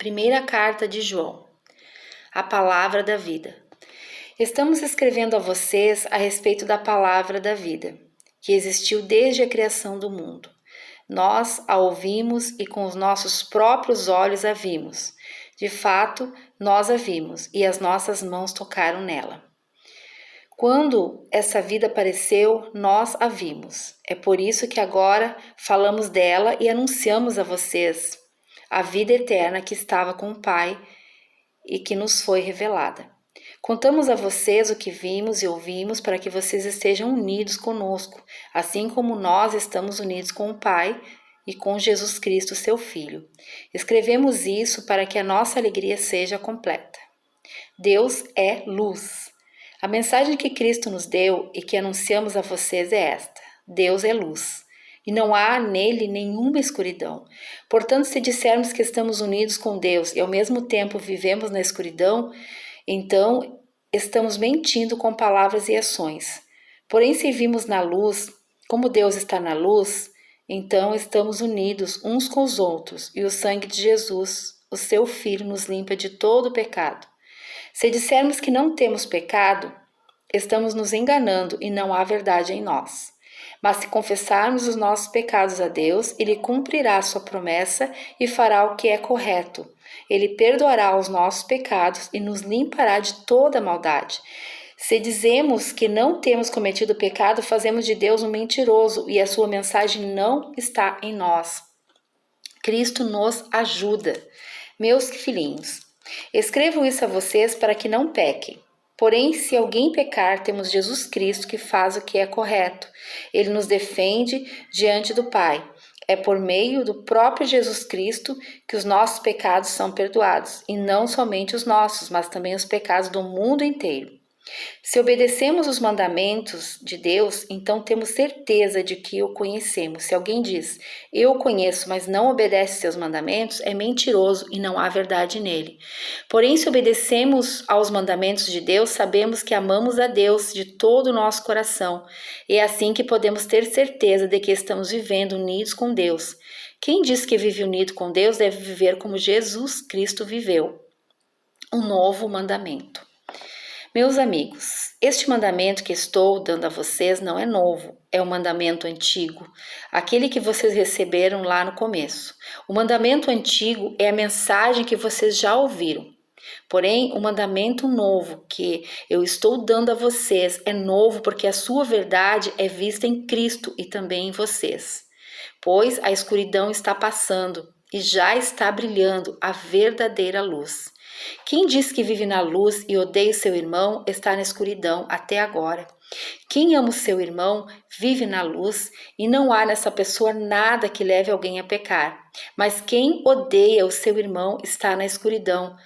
Primeira carta de João, a palavra da vida. Estamos escrevendo a vocês a respeito da palavra da vida, que existiu desde a criação do mundo. Nós a ouvimos e com os nossos próprios olhos a vimos. De fato, nós a vimos e as nossas mãos tocaram nela. Quando essa vida apareceu, nós a vimos. É por isso que agora falamos dela e anunciamos a vocês a vida eterna que estava com o Pai e que nos foi revelada. Contamos a vocês o que vimos e ouvimos para que vocês estejam unidos conosco, assim como nós estamos unidos com o Pai e com Jesus Cristo, seu Filho. Escrevemos isso para que a nossa alegria seja completa. Deus é luz. A mensagem que Cristo nos deu e que anunciamos a vocês é esta: Deus é luz. E não há nele nenhuma escuridão. Portanto, se dissermos que estamos unidos com Deus e ao mesmo tempo vivemos na escuridão, então estamos mentindo com palavras e ações. Porém, se vivemos na luz, como Deus está na luz, então estamos unidos uns com os outros, e o sangue de Jesus, o seu Filho, nos limpa de todo o pecado. Se dissermos que não temos pecado, estamos nos enganando e não há verdade em nós. Mas se confessarmos os nossos pecados a Deus, Ele cumprirá a sua promessa e fará o que é correto. Ele perdoará os nossos pecados e nos limpará de toda maldade. Se dizemos que não temos cometido pecado, fazemos de Deus um mentiroso e a sua mensagem não está em nós. Cristo nos ajuda. Meus filhinhos, escrevo isso a vocês para que não pequem. Porém, se alguém pecar, temos Jesus Cristo que faz o que é correto. Ele nos defende diante do Pai. É por meio do próprio Jesus Cristo que os nossos pecados são perdoados, e não somente os nossos, mas também os pecados do mundo inteiro. Se obedecemos os mandamentos de Deus, então temos certeza de que o conhecemos. Se alguém diz, eu o conheço, mas não obedece seus mandamentos, é mentiroso e não há verdade nele. Porém, se obedecemos aos mandamentos de Deus, sabemos que amamos a Deus de todo o nosso coração. E é assim que podemos ter certeza de que estamos vivendo unidos com Deus. Quem diz que vive unido com Deus deve viver como Jesus Cristo viveu. Um novo mandamento. Meus amigos, este mandamento que estou dando a vocês não é novo, é um mandamento antigo, aquele que vocês receberam lá no começo. O mandamento antigo é a mensagem que vocês já ouviram. Porém, o mandamento novo que eu estou dando a vocês é novo porque a sua verdade é vista em Cristo e também em vocês. Pois a escuridão está passando e já está brilhando a verdadeira luz. Quem diz que vive na luz e odeia o seu irmão está na escuridão até agora. Quem ama o seu irmão vive na luz e não há nessa pessoa nada que leve alguém a pecar. Mas quem odeia o seu irmão está na escuridão.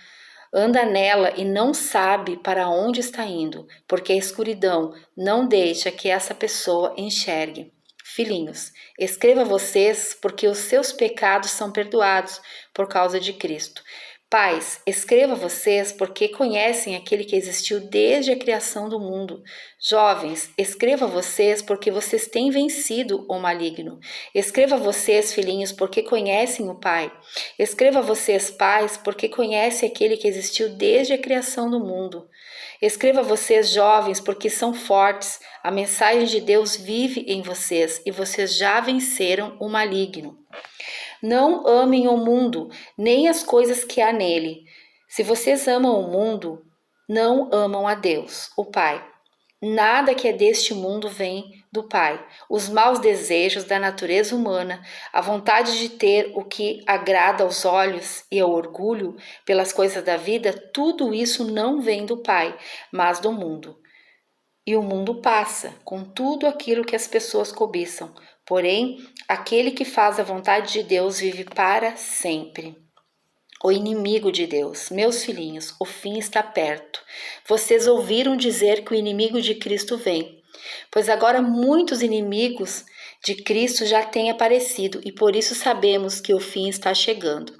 Anda nela e não sabe para onde está indo, porque a escuridão não deixa que essa pessoa enxergue. Filhinhos, escreva vocês porque os seus pecados são perdoados por causa de Cristo. Pais, escreva vocês porque conhecem aquele que existiu desde a criação do mundo. Jovens, escreva vocês porque vocês têm vencido o maligno. Escreva vocês, filhinhos, porque conhecem o Pai. Escreva vocês, pais, porque conhecem aquele que existiu desde a criação do mundo. Escreva vocês, jovens, porque são fortes. A mensagem de Deus vive em vocês e vocês já venceram o maligno. Não amem o mundo, nem as coisas que há nele. Se vocês amam o mundo, não amam a Deus, o Pai. Nada que é deste mundo vem do Pai. Os maus desejos da natureza humana, a vontade de ter o que agrada aos olhos e ao orgulho pelas coisas da vida, tudo isso não vem do Pai, mas do mundo. E o mundo passa, com tudo aquilo que as pessoas cobiçam. Porém, aquele que faz a vontade de Deus vive para sempre. O inimigo de Deus, meus filhinhos, o fim está perto. Vocês ouviram dizer que o inimigo de Cristo vem. Pois agora muitos inimigos de Cristo já têm aparecido e por isso sabemos que o fim está chegando.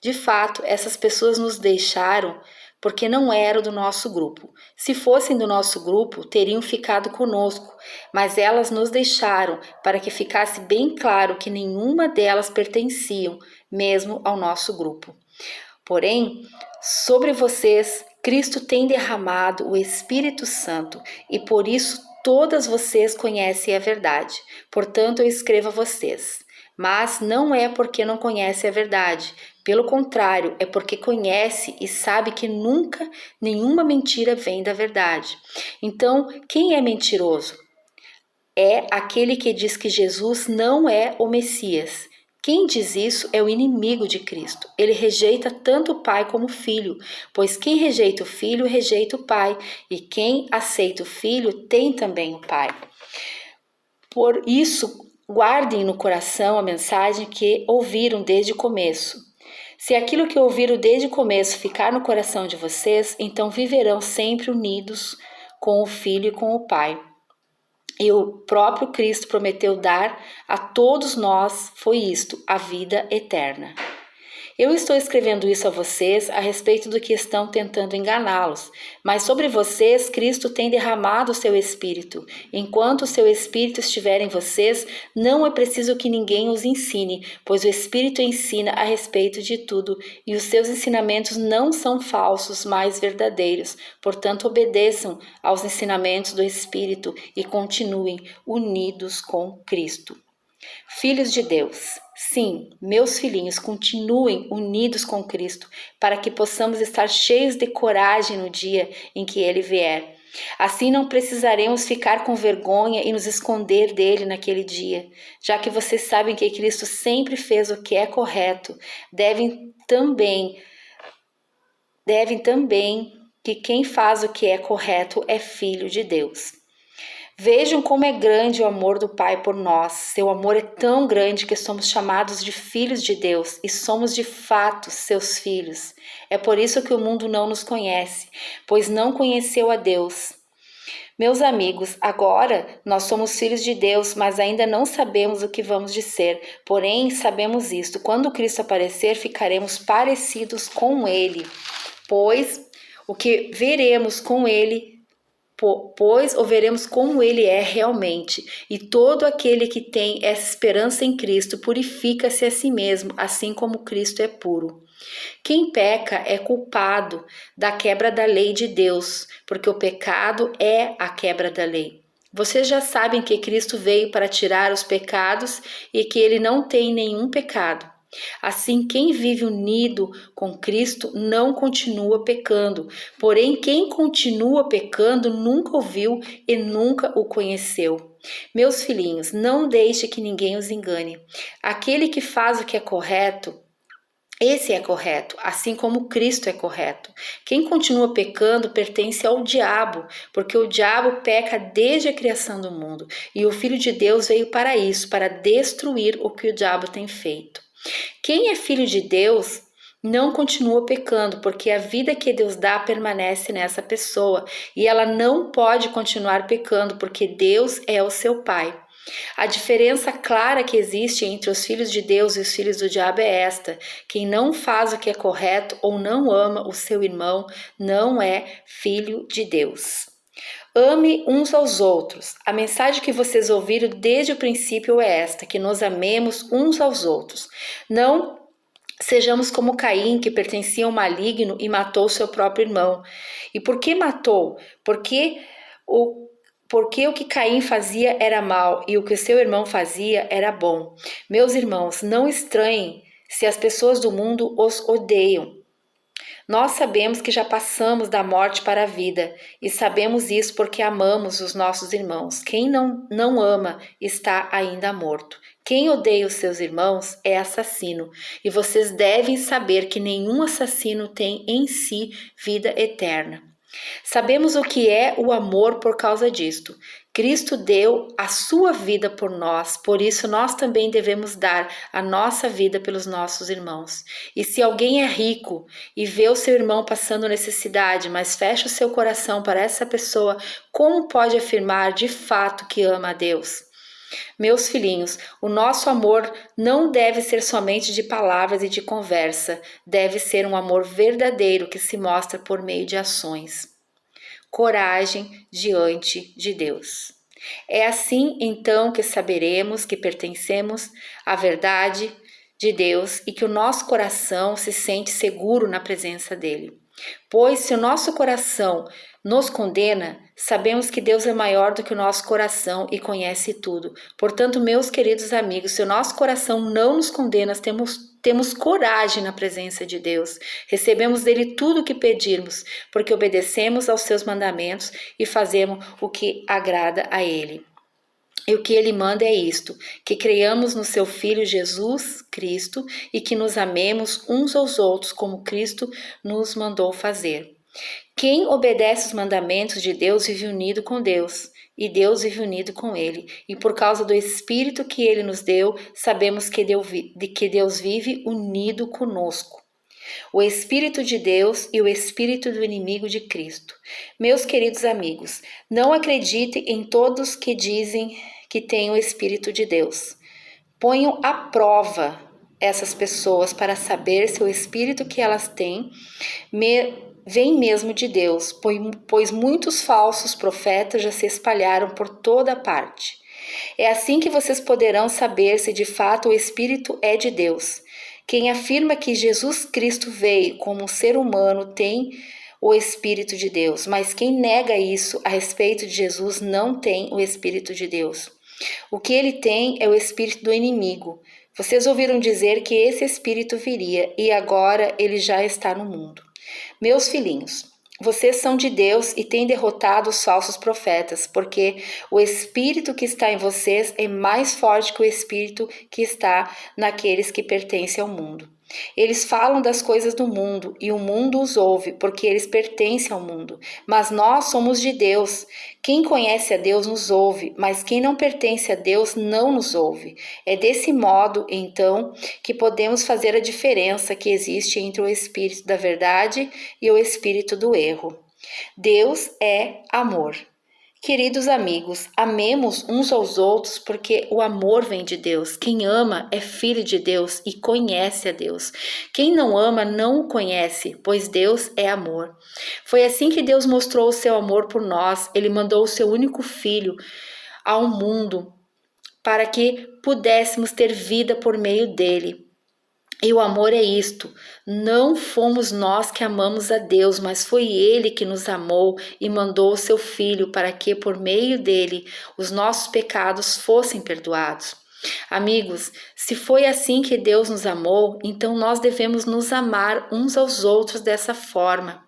De fato, essas pessoas nos deixaram porque não eram do nosso grupo. Se fossem do nosso grupo, teriam ficado conosco, mas elas nos deixaram para que ficasse bem claro que nenhuma delas pertenciam mesmo ao nosso grupo. Porém, sobre vocês, Cristo tem derramado o Espírito Santo e por isso todas vocês conhecem a verdade. Portanto, eu escrevo a vocês. Mas não é porque não conhece a verdade. Pelo contrário, é porque conhece e sabe que nunca nenhuma mentira vem da verdade. Então, quem é mentiroso? É aquele que diz que Jesus não é o Messias. Quem diz isso é o inimigo de Cristo. Ele rejeita tanto o Pai como o Filho, pois quem rejeita o Filho, rejeita o Pai, e quem aceita o Filho tem também o Pai. Por isso, guardem no coração a mensagem que ouviram desde o começo. Se aquilo que ouviram desde o começo ficar no coração de vocês, então viverão sempre unidos com o Filho e com o Pai. E o próprio Cristo prometeu dar a todos nós, foi isto, a vida eterna. Eu estou escrevendo isso a vocês a respeito do que estão tentando enganá-los, mas sobre vocês Cristo tem derramado o seu Espírito. Enquanto o seu Espírito estiver em vocês, não é preciso que ninguém os ensine, pois o Espírito ensina a respeito de tudo, e os seus ensinamentos não são falsos, mas verdadeiros. Portanto, obedeçam aos ensinamentos do Espírito e continuem unidos com Cristo. Filhos de Deus, sim, meus filhinhos, continuem unidos com Cristo, para que possamos estar cheios de coragem no dia em que Ele vier. Assim não precisaremos ficar com vergonha e nos esconder dele naquele dia, já que vocês sabem que Cristo sempre fez o que é correto, devem também que quem faz o que é correto é filho de Deus. Vejam como é grande o amor do Pai por nós. Seu amor é tão grande que somos chamados de filhos de Deus e somos de fato seus filhos. É por isso que o mundo não nos conhece, pois não conheceu a Deus. Meus amigos, agora nós somos filhos de Deus, mas ainda não sabemos o que vamos de ser. Porém, sabemos isto: quando Cristo aparecer, ficaremos parecidos com Ele, pois o que veremos com Ele pois o veremos como ele é realmente, e todo aquele que tem essa esperança em Cristo purifica-se a si mesmo, assim como Cristo é puro. Quem peca é culpado da quebra da lei de Deus, porque o pecado é a quebra da lei. Vocês já sabem que Cristo veio para tirar os pecados e que ele não tem nenhum pecado. Assim, quem vive unido com Cristo não continua pecando, porém quem continua pecando nunca o viu e nunca o conheceu. Meus filhinhos, não deixe que ninguém os engane. Aquele que faz o que é correto, esse é correto, assim como Cristo é correto. Quem continua pecando pertence ao diabo, porque o diabo peca desde a criação do mundo, e o Filho de Deus veio para isso, para destruir o que o diabo tem feito. Quem é filho de Deus não continua pecando, porque a vida que Deus dá permanece nessa pessoa e ela não pode continuar pecando, porque Deus é o seu Pai. A diferença clara que existe entre os filhos de Deus e os filhos do diabo é esta: quem não faz o que é correto ou não ama o seu irmão não é filho de Deus. Ame uns aos outros. A mensagem que vocês ouviram desde o princípio é esta: que nos amemos uns aos outros. Não sejamos como Caim, que pertencia ao maligno e matou seu próprio irmão. E por que matou? Porque o que Caim fazia era mal e o que seu irmão fazia era bom. Meus irmãos, não estranhem se as pessoas do mundo os odeiam. Nós sabemos que já passamos da morte para a vida e sabemos isso porque amamos os nossos irmãos. Quem não ama está ainda morto. Quem odeia os seus irmãos é assassino, e vocês devem saber que nenhum assassino tem em si vida eterna. Sabemos o que é o amor por causa disto. Cristo deu a sua vida por nós, por isso nós também devemos dar a nossa vida pelos nossos irmãos. E se alguém é rico e vê o seu irmão passando necessidade, mas fecha o seu coração para essa pessoa, como pode afirmar de fato que ama a Deus? Meus filhinhos, o nosso amor não deve ser somente de palavras e de conversa, deve ser um amor verdadeiro que se mostra por meio de ações. Coragem diante de Deus. É assim então que saberemos que pertencemos à verdade de Deus e que o nosso coração se sente seguro na presença dele. Pois se o nosso coração nos condena, sabemos que Deus é maior do que o nosso coração e conhece tudo. Portanto, meus queridos amigos, se o nosso coração não nos condena, temos coragem na presença de Deus. Recebemos dele tudo o que pedirmos, porque obedecemos aos seus mandamentos e fazemos o que agrada a ele. E o que ele manda é isto, que creiamos no seu Filho Jesus Cristo e que nos amemos uns aos outros como Cristo nos mandou fazer. Quem obedece os mandamentos de Deus vive unido com Deus, e Deus vive unido com ele. E por causa do Espírito que ele nos deu, sabemos que Deus vive unido conosco. O Espírito de Deus e o Espírito do inimigo de Cristo. Meus queridos amigos, não acredite em todos que dizem que têm o Espírito de Deus. Ponham à prova essas pessoas para saber se o Espírito que elas têm vem mesmo de Deus, pois muitos falsos profetas já se espalharam por toda parte. É assim que vocês poderão saber se de fato o Espírito é de Deus. Quem afirma que Jesus Cristo veio como um ser humano tem o Espírito de Deus, mas quem nega isso a respeito de Jesus não tem o Espírito de Deus. O que ele tem é o espírito do inimigo. Vocês ouviram dizer que esse espírito viria e agora ele já está no mundo. Meus filhinhos, vocês são de Deus e têm derrotado os falsos profetas, porque o espírito que está em vocês é mais forte que o espírito que está naqueles que pertencem ao mundo. Eles falam das coisas do mundo e o mundo os ouve, porque eles pertencem ao mundo. Mas nós somos de Deus. Quem conhece a Deus nos ouve, mas quem não pertence a Deus não nos ouve. É desse modo, então, que podemos fazer a diferença que existe entre o espírito da verdade e o espírito do erro. Deus é amor. Queridos amigos, amemos uns aos outros porque o amor vem de Deus. Quem ama é filho de Deus e conhece a Deus. Quem não ama não o conhece, pois Deus é amor. Foi assim que Deus mostrou o seu amor por nós. Ele mandou o seu único filho ao mundo para que pudéssemos ter vida por meio dele. E o amor é isto, não fomos nós que amamos a Deus, mas foi Ele que nos amou e mandou o seu Filho para que, por meio dele, os nossos pecados fossem perdoados. Amigos, se foi assim que Deus nos amou, então nós devemos nos amar uns aos outros dessa forma.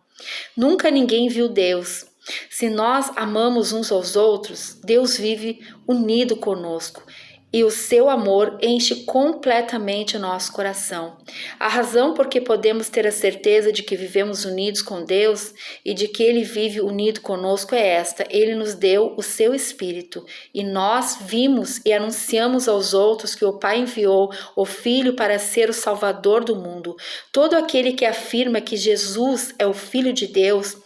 Nunca ninguém viu Deus. Se nós amamos uns aos outros, Deus vive unido conosco. E o seu amor enche completamente o nosso coração. A razão por que podemos ter a certeza de que vivemos unidos com Deus e de que Ele vive unido conosco é esta: Ele nos deu o seu Espírito e nós vimos e anunciamos aos outros que o Pai enviou o Filho para ser o Salvador do mundo. Todo aquele que afirma que Jesus é o Filho de Deus,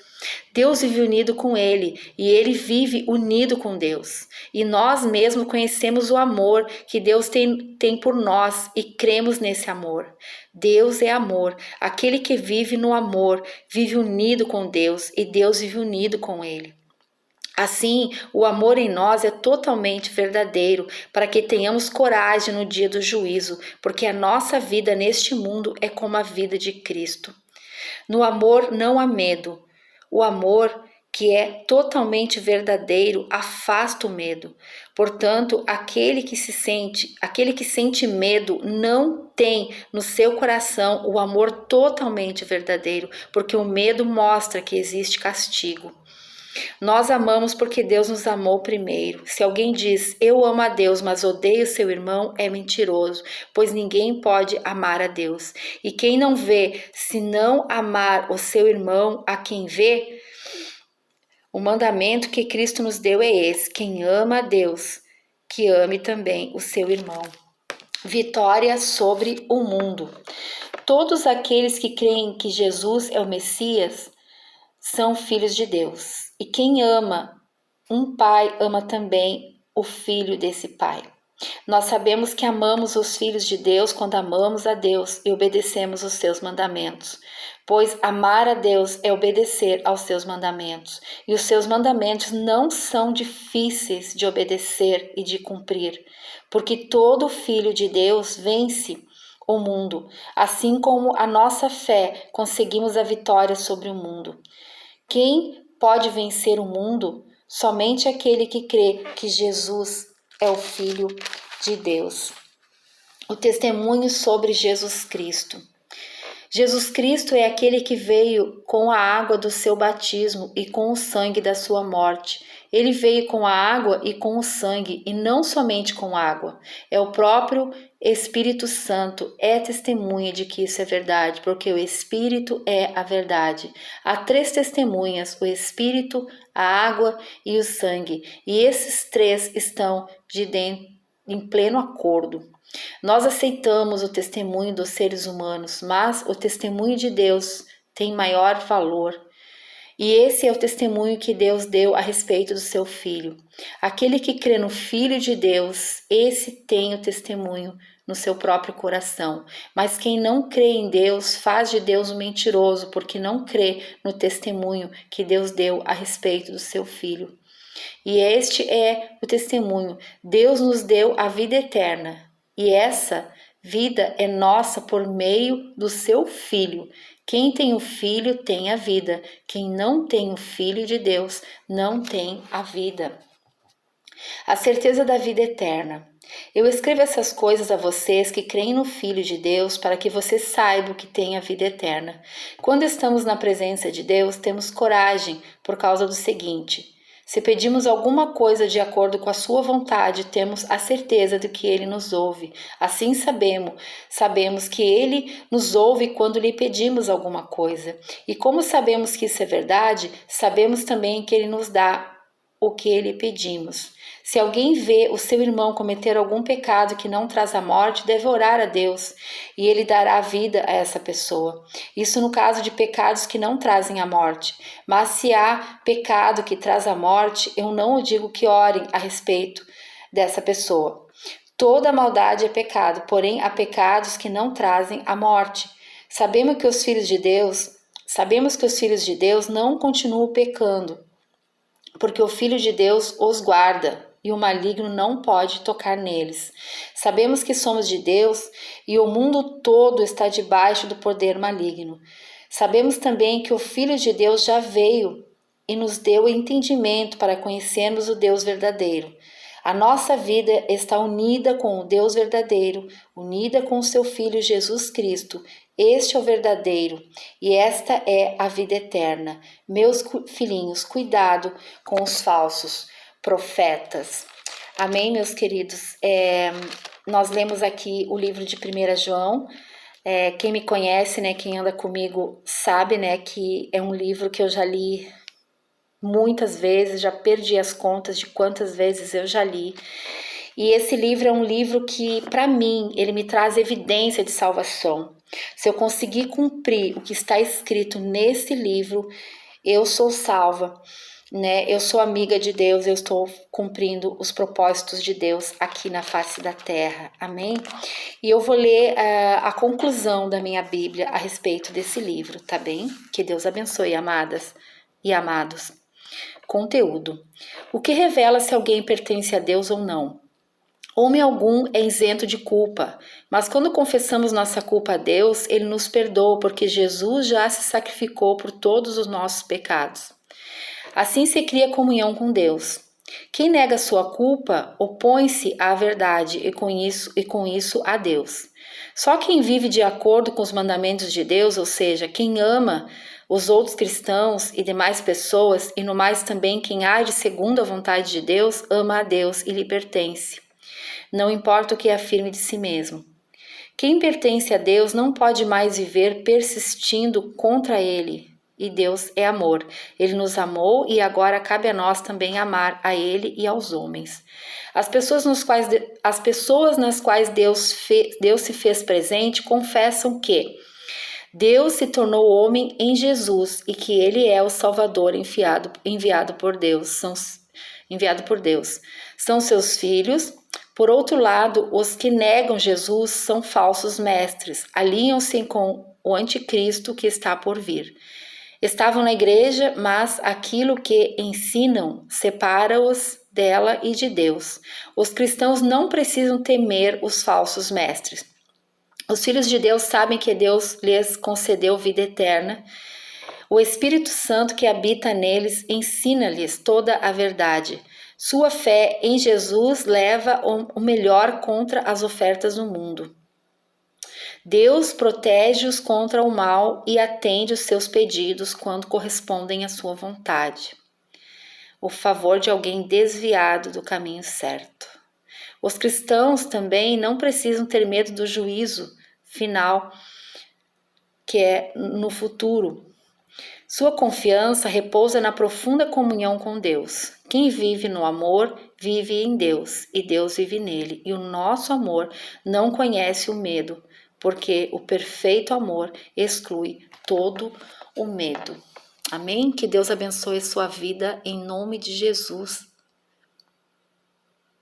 Deus vive unido com ele e ele vive unido com Deus. E nós mesmos conhecemos o amor que Deus tem por nós e cremos nesse amor. Deus é amor. Aquele que vive no amor vive unido com Deus e Deus vive unido com ele. Assim, o amor em nós é totalmente verdadeiro, para que tenhamos coragem no dia do juízo, porque a nossa vida neste mundo é como a vida de Cristo. No amor não há medo. O amor, que é totalmente verdadeiro, afasta o medo. Portanto, aquele que sente medo não tem no seu coração o amor totalmente verdadeiro, porque o medo mostra que existe castigo. Nós amamos porque Deus nos amou primeiro. Se alguém diz, eu amo a Deus, mas odeio seu irmão, é mentiroso, pois ninguém pode amar a Deus. E quem não vê, se não amar o seu irmão, a quem vê, o mandamento que Cristo nos deu é esse: quem ama a Deus, que ame também o seu irmão. Vitória sobre o mundo. Todos aqueles que creem que Jesus é o Messias são filhos de Deus. E quem ama um pai, ama também o filho desse pai. Nós sabemos que amamos os filhos de Deus quando amamos a Deus e obedecemos os seus mandamentos. Pois amar a Deus é obedecer aos seus mandamentos. E os seus mandamentos não são difíceis de obedecer e de cumprir. Porque todo filho de Deus vence o mundo, assim como a nossa fé conseguimos a vitória sobre o mundo. Quem pode vencer o mundo? Somente aquele que crê que Jesus é o Filho de Deus. O testemunho sobre Jesus Cristo. Jesus Cristo é aquele que veio com a água do seu batismo e com o sangue da sua morte. Ele veio com a água e com o sangue, e não somente com água. É o próprio Espírito Santo, é testemunha de que isso é verdade, porque o Espírito é a verdade. Há 3 testemunhas: o Espírito, a água e o sangue, e esses 3 estão em pleno acordo. Nós aceitamos o testemunho dos seres humanos, mas o testemunho de Deus tem maior valor. E esse é o testemunho que Deus deu a respeito do seu Filho. Aquele que crê no Filho de Deus, esse tem o testemunho no seu próprio coração. Mas quem não crê em Deus faz de Deus um mentiroso, porque não crê no testemunho que Deus deu a respeito do seu Filho. E este é o testemunho: Deus nos deu a vida eterna. E essa vida é nossa por meio do seu Filho. Quem tem o Filho tem a vida. Quem não tem o Filho de Deus não tem a vida. A certeza da vida eterna. Eu escrevo essas coisas a vocês que creem no Filho de Deus para que vocês saibam que têm a vida eterna. Quando estamos na presença de Deus, temos coragem por causa do seguinte: se pedimos alguma coisa de acordo com a sua vontade, temos a certeza de que ele nos ouve. Assim sabemos que ele nos ouve quando lhe pedimos alguma coisa. E como sabemos que isso é verdade, sabemos também que ele nos dá o que lhe pedimos. Se alguém vê o seu irmão cometer algum pecado que não traz a morte, deve orar a Deus, e ele dará vida a essa pessoa. Isso no caso de pecados que não trazem a morte. Mas se há pecado que traz a morte, eu não digo que orem a respeito dessa pessoa. Toda maldade é pecado, porém há pecados que não trazem a morte. Sabemos que os filhos de Deus não continuam pecando, porque o Filho de Deus os guarda e o maligno não pode tocar neles. Sabemos que somos de Deus e o mundo todo está debaixo do poder maligno. Sabemos também que o Filho de Deus já veio e nos deu entendimento para conhecermos o Deus verdadeiro. A nossa vida está unida com o Deus verdadeiro, unida com o seu Filho Jesus Cristo. Este é o verdadeiro e esta é a vida eterna. Meus filhinhos, cuidado com os falsos profetas. Amém, meus queridos? Nós lemos aqui o livro de 1 João. Quem me conhece, né, quem anda comigo, sabe, né, que é um livro que eu já li muitas vezes, já perdi as contas de quantas vezes eu já li. E esse livro é um livro que, para mim, ele me traz evidência de salvação. Se eu conseguir cumprir o que está escrito nesse livro, eu sou salva, né? Eu sou amiga de Deus, eu estou cumprindo os propósitos de Deus aqui na face da terra. Amém? E eu vou ler a conclusão da minha Bíblia a respeito desse livro, tá bem? Que Deus abençoe, amadas e amados. Conteúdo. O que revela se alguém pertence a Deus ou não? Homem algum é isento de culpa, mas quando confessamos nossa culpa a Deus, Ele nos perdoa porque Jesus já se sacrificou por todos os nossos pecados. Assim se cria comunhão com Deus. Quem nega sua culpa opõe-se à verdade e com isso a Deus. Só quem vive de acordo com os mandamentos de Deus, ou seja, quem ama os outros cristãos e demais pessoas, e no mais também quem age segundo a vontade de Deus, ama a Deus e lhe pertence. Não importa o que afirme de si mesmo. Quem pertence a Deus não pode mais viver persistindo contra Ele. E Deus é amor. Ele nos amou e agora cabe a nós também amar a Ele e aos homens. As pessoas nas quais Deus se fez presente confessam que Deus se tornou homem em Jesus e que Ele é o Salvador enviado por Deus. São seus filhos. Por outro lado, os que negam Jesus são falsos mestres, alinham-se com o anticristo que está por vir. Estavam na igreja, mas aquilo que ensinam separa-os dela e de Deus. Os cristãos não precisam temer os falsos mestres. Os filhos de Deus sabem que Deus lhes concedeu vida eterna. O Espírito Santo que habita neles ensina-lhes toda a verdade. Sua fé em Jesus leva o melhor contra as ofertas do mundo. Deus protege-os contra o mal e atende os seus pedidos quando correspondem à sua vontade. O favor de alguém desviado do caminho certo. Os cristãos também não precisam ter medo do juízo final, que é no futuro. Sua confiança repousa na profunda comunhão com Deus. Quem vive no amor, vive em Deus, e Deus vive nele. E o nosso amor não conhece o medo, porque o perfeito amor exclui todo o medo. Amém? Que Deus abençoe sua vida em nome de Jesus.